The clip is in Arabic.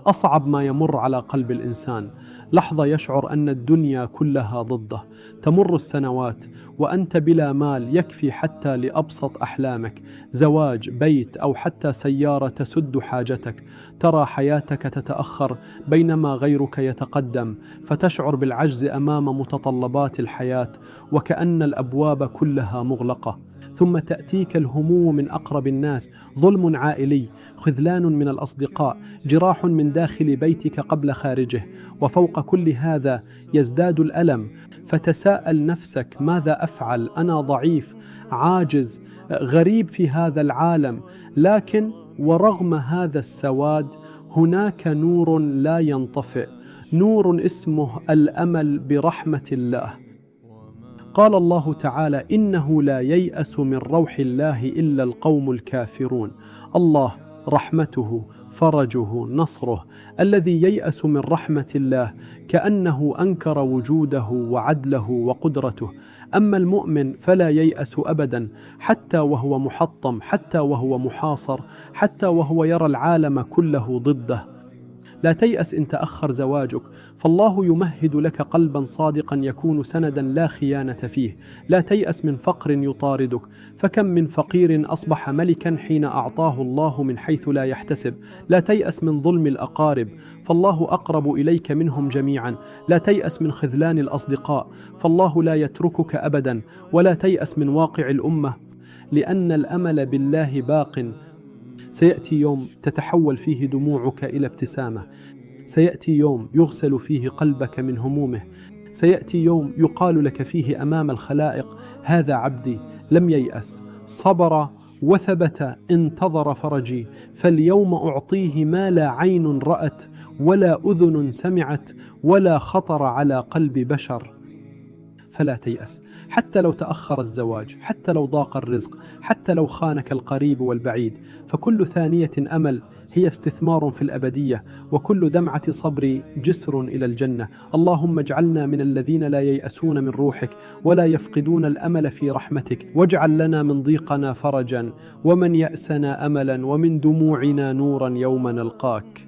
أصعب ما يمر على قلب الإنسان، لحظة يشعر أن الدنيا كلها ضده. تمر السنوات وأنت بلا مال يكفي حتى لأبسط أحلامك، زواج، بيت، أو حتى سيارة تسد حاجتك. ترى حياتك تتأخر بينما غيرك يتقدم، فتشعر بالعجز أمام متطلبات الحياة وكأن الأبواب كلها مغلقة. ثم تأتيك الهموم من أقرب الناس، ظلم عائلي، خذلان من الأصدقاء، جراح من داخل بيتك قبل خارجه. وفوق كل هذا يزداد الألم، فتساءل نفسك: ماذا أفعل؟ أنا ضعيف، عاجز، غريب في هذا العالم. لكن ورغم هذا السواد هناك نور لا ينطفئ، نور اسمه الأمل برحمة الله. قال الله تعالى: إنه لا ييأس من روح الله إلا القوم الكافرون. الله رحمته، فرجه، نصره. الذي ييأس من رحمة الله كأنه أنكر وجوده وعدله وقدرته. أما المؤمن فلا ييأس أبدا، حتى وهو محطم، حتى وهو محاصر، حتى وهو يرى العالم كله ضده. لا تيأس إن تأخر زواجك، فالله يمهد لك قلبا صادقا يكون سندا لا خيانة فيه. لا تيأس من فقر يطاردك، فكم من فقير أصبح ملكا حين أعطاه الله من حيث لا يحتسب. لا تيأس من ظلم الأقارب، فالله أقرب إليك منهم جميعا. لا تيأس من خذلان الأصدقاء، فالله لا يتركك أبدا. ولا تيأس من واقع الأمة، لأن الأمل بالله باق. سيأتي يوم تتحول فيه دموعك إلى ابتسامة، سيأتي يوم يغسل فيه قلبك من همومه، سيأتي يوم يقال لك فيه أمام الخلائق: هذا عبدي لم ييأس، صبر وثبت، انتظر فرجي، فاليوم أعطيه ما لا عين رأت ولا أذن سمعت ولا خطر على قلب بشر. فلا تيأس، حتى لو تأخر الزواج، حتى لو ضاق الرزق، حتى لو خانك القريب والبعيد، فكل ثانية أمل هي استثمار في الأبدية، وكل دمعة صبر جسر إلى الجنة. اللهم اجعلنا من الذين لا ييأسون من روحك ولا يفقدون الأمل في رحمتك، واجعل لنا من ضيقنا فرجا، ومن يأسنا أملا، ومن دموعنا نورا يوم نلقاك.